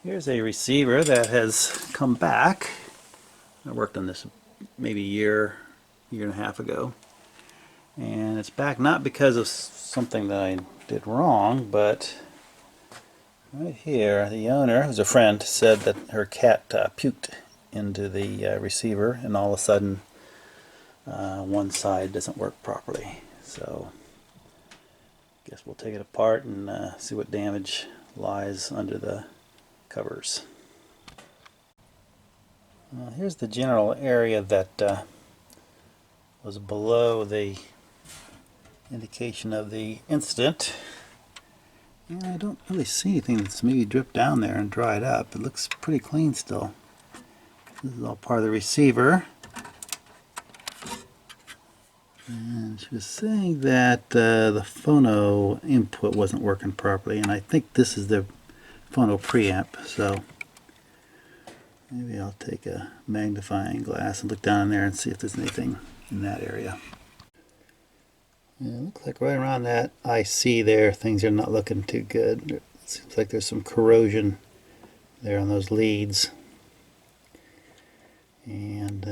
Here's a receiver that has come back. I worked on this maybe a year and a half ago. And it's back not because of something that I did wrong, but right here, the owner, who's a friend, said that her cat puked into the receiver, and all of a sudden one side doesn't work properly. So I guess we'll take it apart and see what damage lies under the covers. Here's the general area that was below the indication of the incident. And I don't really see anything that's maybe dripped down there and dried up. It looks pretty clean still. This is all part of the receiver. And she was saying that the phono input wasn't working properly, and I think this is the phono preamp. So maybe I'll take a magnifying glass and look down in there and see if there's anything in that area. Yeah, it looks like right around that IC there, things are not looking too good. It seems like there's some corrosion there on those leads. And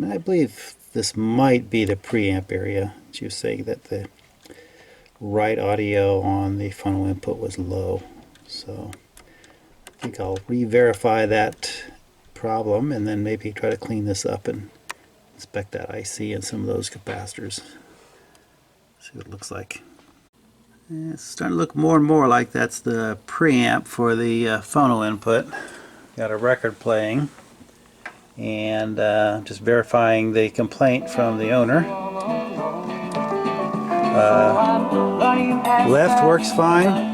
I believe this might be the preamp area. She was saying that the right audio on the phono input was low. So I think I'll re-verify that problem and then maybe try to clean this up and inspect that IC and some of those capacitors. See what it looks like. And it's starting to look more and more like that's the preamp for the phono input. Got a record playing, and just verifying the complaint from the owner. Left works fine.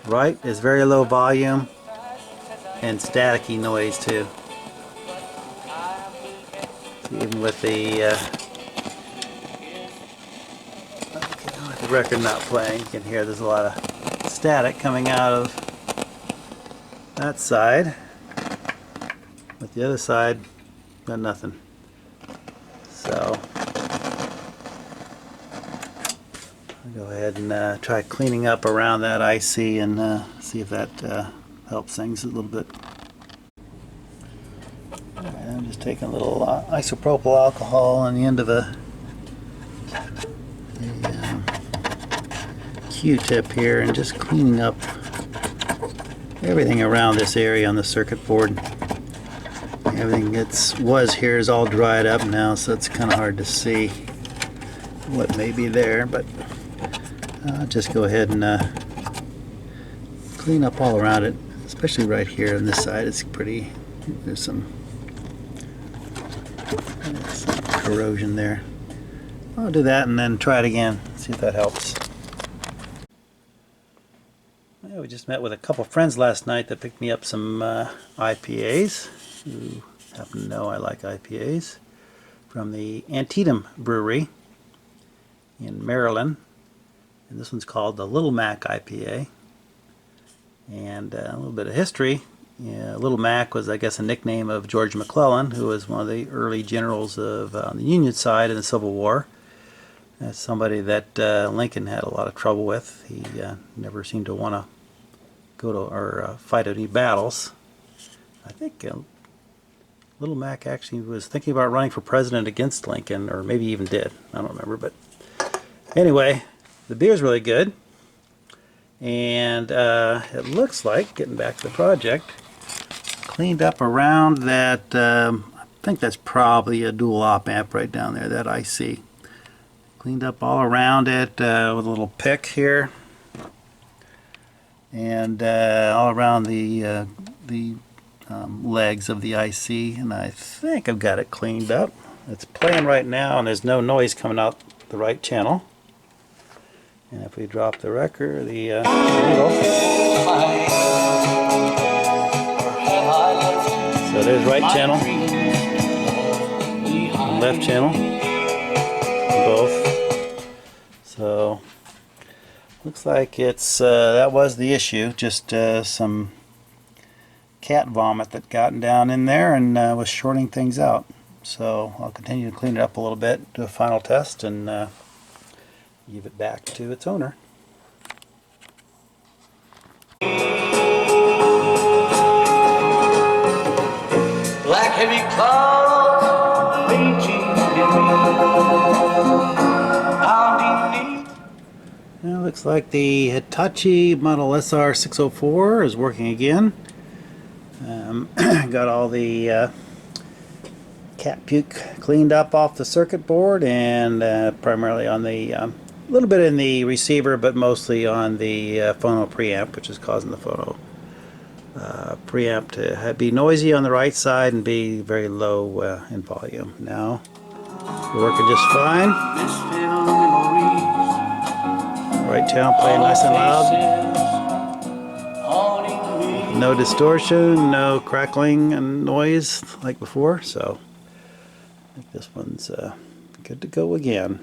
Right is very low volume and staticky noise too. Even with the record not playing, you can hear there's a lot of static coming out of that side. With the other side, got nothing. So I'll go ahead and try cleaning up around that IC and see if that helps things a little bit. Alright, I'm just taking a little isopropyl alcohol on the end of a Q-tip here and just cleaning up everything around this area on the circuit board. Everything that was here is all dried up now, so it's kind of hard to see what may be there, but I'll just go ahead and clean up all around it, especially right here on this side. It's pretty, there's some corrosion there. I'll do that and then try it again, see if that helps. Well, we just met with a couple friends last night that picked me up some IPAs. Who happen to know I like IPAs, from the Antietam Brewery in Maryland. And this one's called the Little Mac IPA. And a little bit of history. Yeah, Little Mac was, I guess, a nickname of George McClellan, who was one of the early generals of on the Union side in the Civil War. That's somebody that Lincoln had a lot of trouble with. He never seemed to want to go to or fight any battles. I think Little Mac actually was thinking about running for president against Lincoln, or maybe even did. I don't remember, but anyway, the beer's really good. And it looks like, getting back to the project, cleaned up around that, I think that's probably a dual op amp right down there, that IC. Cleaned up all around it with a little pick here. And all around the legs of the IC, and I think I've got it cleaned up. It's playing right now and there's no noise coming out the right channel. And if we drop the record, the needle, so there's right channel and left channel, both. So looks like it's that was the issue, just some cat vomit that gotten down in there and was shorting things out. So I'll continue to clean it up a little bit, do a final test, and give it back to its owner. heavy clouds raging heavy, pounding. Now, looks like the Hitachi model SR-604 is working again. Got all the cat puke cleaned up off the circuit board, and primarily on the little bit in the receiver, but mostly on the phono preamp, which is causing the phono preamp to be noisy on the right side and be very low in volume. Now we're working just fine. Right channel playing nice and loud. No distortion, no crackling and noise like before, so I think this one's good to go again.